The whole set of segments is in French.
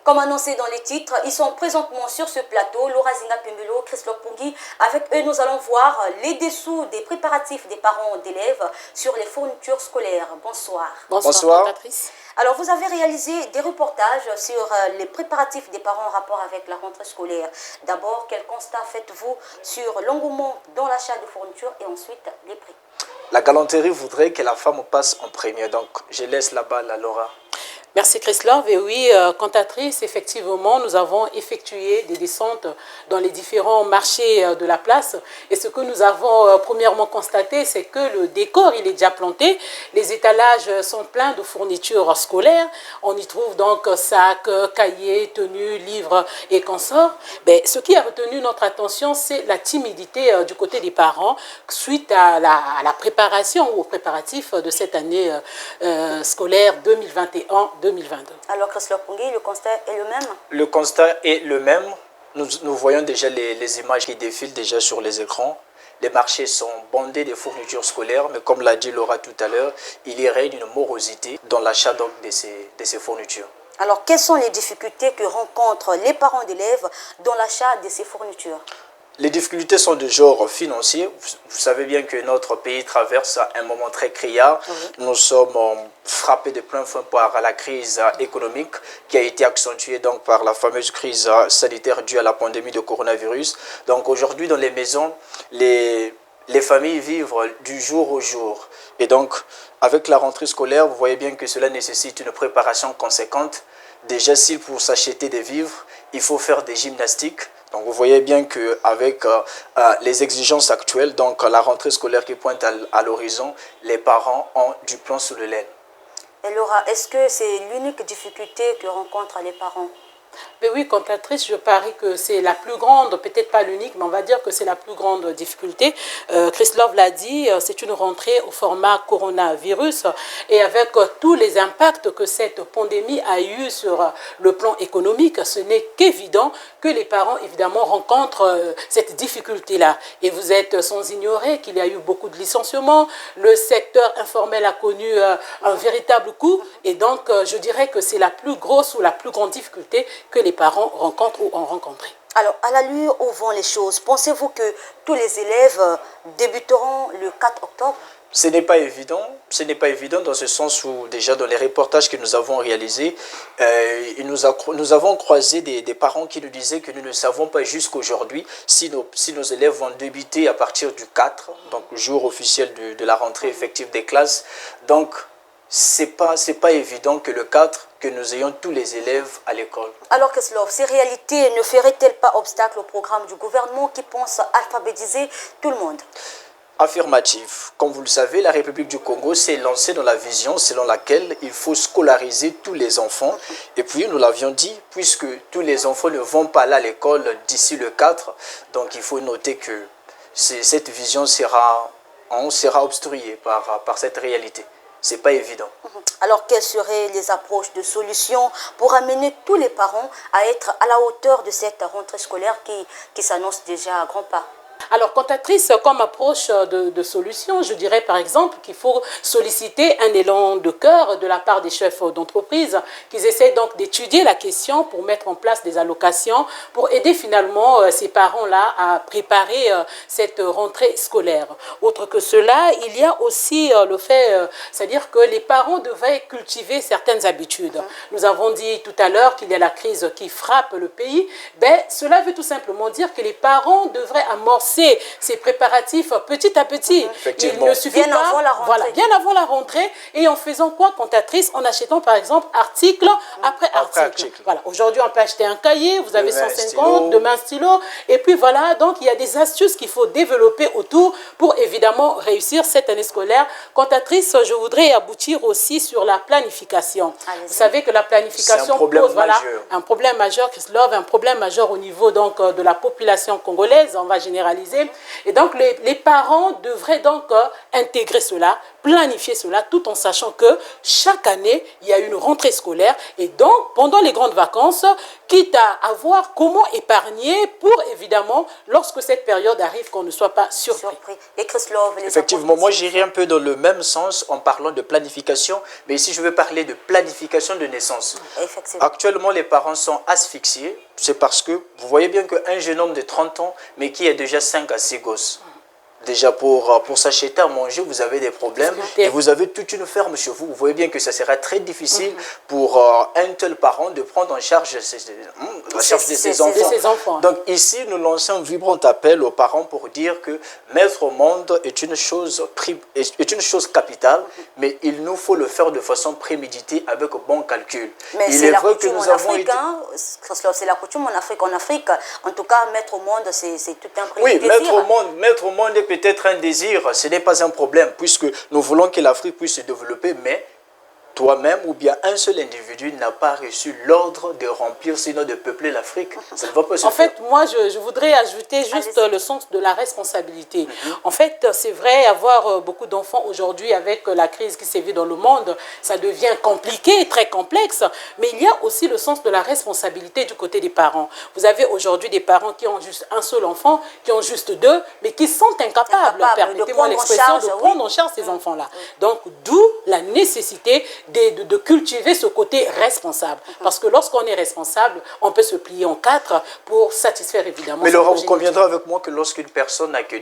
Comme annoncé dans les titres, ils sont présentement sur ce plateau, Laura Zinga Pembelo, Christophe Pungi. Avec eux, nous allons voir les dessous des préparatifs des parents d'élèves sur les fournitures scolaires. Bonsoir. Bonsoir. Alors, vous avez réalisé des reportages sur les préparatifs des parents en rapport avec la rentrée scolaire. D'abord, quel constat faites-vous sur l'engouement dans l'achat de fournitures et ensuite les prix? La galanterie voudrait que la femme passe en premier, donc je laisse la balle à Laura. Merci Christophe. Et oui, cantatrice, effectivement, nous avons effectué des descentes dans les différents marchés de la place. Et ce que nous avons premièrement constaté, c'est que le décor, il est déjà planté. Les étalages sont pleins de fournitures scolaires. On y trouve donc sacs, cahiers, tenues, livres et consorts. Mais ce qui a retenu notre attention, c'est la timidité du côté des parents suite à la préparation ou aux préparatifs de cette année scolaire 2021-2022. Alors, Christophe Pungi, le constat est le même? Le constat est le même. Nous voyons déjà les images qui défilent déjà sur les écrans. Les marchés sont bondés de fournitures scolaires, mais comme l'a dit Laura tout à l'heure, il y règne une morosité dans l'achat de ces fournitures. Alors, quelles sont les difficultés que rencontrent les parents d'élèves dans l'achat de ces fournitures? Les difficultés sont de genre financier. Vous savez bien que notre pays traverse un moment très criard. Nous sommes frappés de plein fouet par la crise économique qui a été accentuée donc par la fameuse crise sanitaire due à la pandémie de coronavirus. Donc aujourd'hui, dans les maisons, les familles vivent du jour au jour. Et donc, avec la rentrée scolaire, vous voyez bien que cela nécessite une préparation conséquente. Déjà, si pour s'acheter des vivres, il faut faire des gymnastiques. Donc vous voyez bien qu'avec les exigences actuelles, donc la rentrée scolaire qui pointe à l'horizon, les parents ont du plomb sous le laine. Et Laura, est-ce que c'est l'unique difficulté que rencontrent les parents? Mais oui, cantatrice, je parie que c'est la plus grande, peut-être pas l'unique, mais on va dire que c'est la plus grande difficulté. Christophe l'a dit, c'est une rentrée au format coronavirus et avec tous les impacts que cette pandémie a eu sur le plan économique, ce n'est qu'évident que les parents, évidemment, rencontrent cette difficulté-là. Et vous êtes sans ignorer qu'il y a eu beaucoup de licenciements, le secteur informel a connu un véritable coup et donc je dirais que c'est la plus grosse ou la plus grande difficulté que les parents rencontrent ou ont rencontré. Alors, à l'allure où vont les choses, pensez-vous que tous les élèves débuteront le 4 octobre? Ce n'est pas évident. Ce n'est pas évident dans ce sens où déjà dans les reportages que nous avons réalisés, nous avons croisé des parents qui nous disaient que nous ne savons pas jusqu'aujourd'hui si nos élèves vont débuter à partir du 4, donc le jour officiel de la rentrée effective des classes. Donc, c'est pas évident que le 4, que nous ayons tous les élèves à l'école. Alors Christophe, ces réalités ne feraient-elles pas obstacle au programme du gouvernement qui pense alphabétiser tout le monde? Affirmatif. Comme vous le savez, la République du Congo s'est lancée dans la vision selon laquelle il faut scolariser tous les enfants. Et puis, nous l'avions dit, puisque tous les enfants ne vont pas aller à l'école d'ici le 4, donc il faut noter que cette vision sera obstruée par cette réalité. Ce n'est pas évident. Alors, quelles seraient les approches de solutions pour amener tous les parents à être à la hauteur de cette rentrée scolaire qui s'annonce déjà à grands pas? Alors, cantatrice, comme approche de solution, je dirais par exemple qu'il faut solliciter un élan de cœur de la part des chefs d'entreprise, qu'ils essaient donc d'étudier la question pour mettre en place des allocations, pour aider finalement ces parents-là à préparer cette rentrée scolaire. Autre que cela, il y a aussi le fait, c'est-à-dire que les parents devraient cultiver certaines habitudes. Nous avons dit tout à l'heure qu'il y a la crise qui frappe le pays. Ben, cela veut tout simplement dire que les parents devraient amorcer ces préparatifs petit à petit. Il ne suffit bien pas, avant la rentrée. voilà, bien avant la rentrée, et en faisant quoi, cantatrice? En achetant par exemple article après article. Voilà. Aujourd'hui, on peut acheter un cahier, vous avez 150, demain un stylo, et puis voilà, donc il y a des astuces qu'il faut développer autour pour évidemment réussir cette année scolaire. Cantatrice, je voudrais aboutir aussi sur la planification. Vous savez que la planification pose un problème majeur, Christophe, un problème majeur au niveau donc de la population congolaise, on va généraliser. généralisé. Et donc, les parents devraient donc intégrer cela, planifier cela, tout en sachant que chaque année, il y a une rentrée scolaire. Et donc, pendant les grandes vacances, quitte à voir comment épargner pour, évidemment, lorsque cette période arrive, qu'on ne soit pas surpris. Et Christophe, effectivement, moi j'irai un peu dans le même sens en parlant de planification, mais ici je veux parler de planification de naissance. Actuellement, les parents sont asphyxiés, c'est parce que vous voyez bien qu'un jeune homme de 30 ans, mais qui a déjà 5 à 6 gosses, déjà pour s'acheter à manger, vous avez des problèmes et vous avez toute une ferme chez vous. Vous voyez bien que ça sera très difficile pour un tel parent de prendre en charge la charge de ses enfants. Donc ici, nous lançons un vibrant appel aux parents pour dire que mettre au monde est une chose capitale, mais il nous faut le faire de façon préméditée avec bon calcul. Mais il est vrai que nous avons été... c'est la coutume en Afrique. En Afrique, en tout cas, mettre au monde, c'est tout un prédésir. Oui, mettre au monde est peut-être un désir, ce n'est pas un problème, puisque nous voulons que l'Afrique puisse se développer, mais toi-même ou bien un seul individu n'a pas reçu l'ordre de remplir, sinon de peupler l'Afrique. Ça ne va pas se faire. En fait, moi, je voudrais ajouter juste le sens de la responsabilité. En fait, c'est vrai, avoir beaucoup d'enfants aujourd'hui avec la crise qui sévit dans le monde, ça devient compliqué, très complexe, mais il y a aussi le sens de la responsabilité du côté des parents. Vous avez aujourd'hui des parents qui ont juste un seul enfant, qui ont juste 2, mais qui sont incapables, permettez-moi l'expression, de prendre en charge ces enfants-là. Donc, d'où la nécessité de cultiver ce côté responsable. Parce que lorsqu'on est responsable, on peut se plier en 4 pour satisfaire évidemment. Mais Laurent, vous conviendrez avec moi que lorsqu'une personne n'a que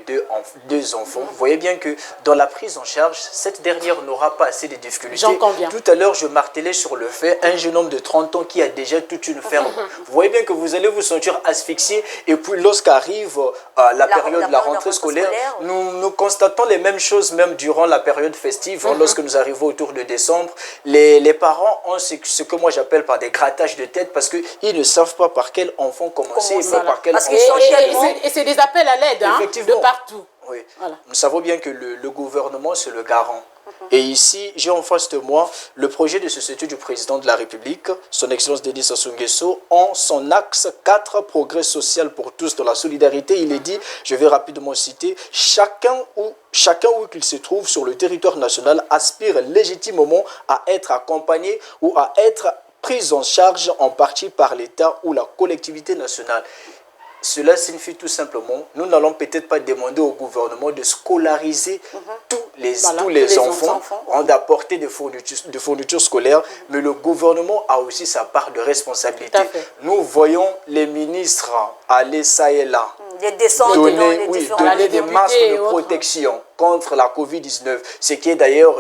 deux enfants, vous voyez bien que dans la prise en charge, cette dernière n'aura pas assez de difficultés. J'en conviens. Tout à l'heure, je martelais sur le fait, un jeune homme de 30 ans qui a déjà toute une ferme. Vous voyez bien que vous allez vous sentir asphyxié et puis lorsqu'arrive la période de la rentrée scolaire, nous constatons les mêmes choses même durant la période festive, lorsque nous arrivons autour de décembre. Les parents ont ce que moi j'appelle par des grattages de tête parce qu'ils ne savent pas par quel enfant commencer et par quel enfant. Et c'est des appels à l'aide de partout. Oui. Voilà. Nous savons bien que le gouvernement, c'est le garant. Et ici, j'ai en face de moi le projet de société du président de la République, son Excellence Denis Sassou Nguesso, en son axe 4, progrès social pour tous dans la solidarité. Il est dit, je vais rapidement citer, chacun où qu'il se trouve sur le territoire national aspire légitimement à être accompagné ou à être pris en charge en partie par l'État ou la collectivité nationale. Cela signifie tout simplement, nous n'allons peut-être pas demander au gouvernement de scolariser tous les enfants, d'apporter des fournitures scolaires, mais le gouvernement a aussi sa part de responsabilité. Nous voyons les ministres aller ça et là, donner des masques de protection contre la Covid-19, ce qui est d'ailleurs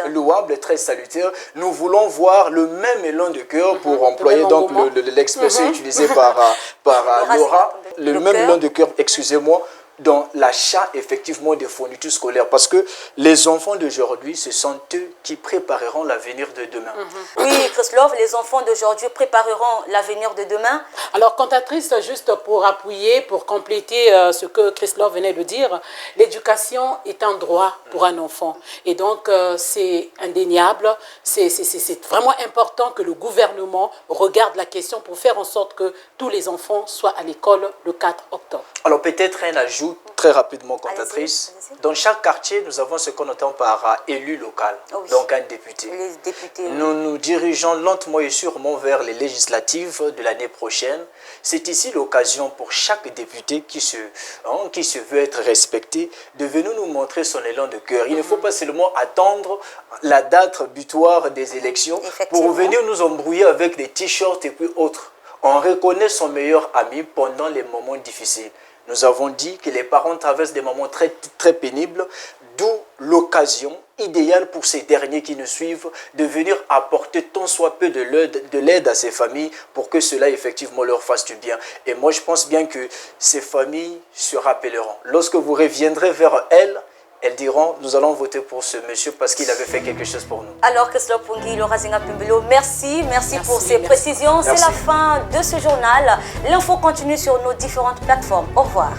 louable, très salutaire. Nous voulons voir le même élan de cœur, pour employer donc l'expression utilisée par Laura, le même élan de cœur, excusez-moi, dans l'achat effectivement des fournitures scolaires. Parce que les enfants d'aujourd'hui, ce sont eux qui prépareront l'avenir de demain. Oui, Christophe, les enfants d'aujourd'hui prépareront l'avenir de demain. Alors, cantatrice, juste pour appuyer, pour compléter ce que Christophe venait de dire, l'éducation est un droit pour un enfant. Et donc, c'est indéniable, c'est vraiment important que le gouvernement regarde la question pour faire en sorte que tous les enfants soient à l'école le 4 octobre. Alors, peut-être un ajout très rapidement, cantatrice. Dans chaque quartier, nous avons ce qu'on entend par élu local, donc un député. Nous nous dirigeons lentement et sûrement vers les législatives de l'année prochaine. C'est ici l'occasion pour chaque député qui se veut être respecté de venir nous montrer son élan de cœur. Il ne faut pas seulement attendre la date butoir des élections pour venir nous embrouiller avec des t-shirts et puis autres. On reconnaît son meilleur ami pendant les moments difficiles. Nous avons dit que les parents traversent des moments très, très pénibles, d'où l'occasion idéale pour ces derniers qui nous suivent de venir apporter tant soit peu de l'aide à ces familles pour que cela effectivement leur fasse du bien. Et moi je pense bien que ces familles se rappelleront. Lorsque vous reviendrez vers elles diront, nous allons voter pour ce monsieur parce qu'il avait fait quelque chose pour nous. Alors, Christophe Pungi, Laura Zinga Pimbelo, merci pour ces précisions. C'est la fin de ce journal. L'info continue sur nos différentes plateformes. Au revoir.